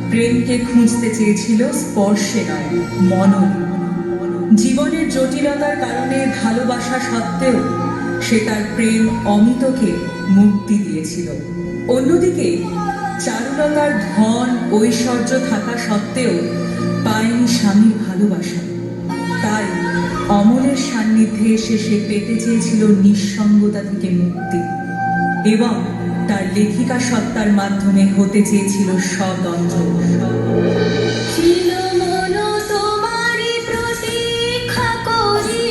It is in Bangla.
প্রেমকে খুঁজতে চেয়েছিল স্পর্শে নয়, মননে। জীবনের জটিলতার কারণে ভালোবাসা সত্ত্বেও সে তার প্রেম অমিতকে মুক্তি দিয়েছিল। অন্যদিকে চারুলতার ধন ঐশ্বর্য থাকা সত্ত্বেও পায়নি স্বামীর ভালোবাসা। তাই অমলের সান্নিধ্যে এসে সে পেতে চেয়েছিল নিঃসঙ্গতা থেকে মুক্তি এবং তার লেখিকা সত্তার মাধ্যমে হতে চেয়েছিল স্বতন্ত্র। ছিল মন তোমারই প্রতীক্ষা করি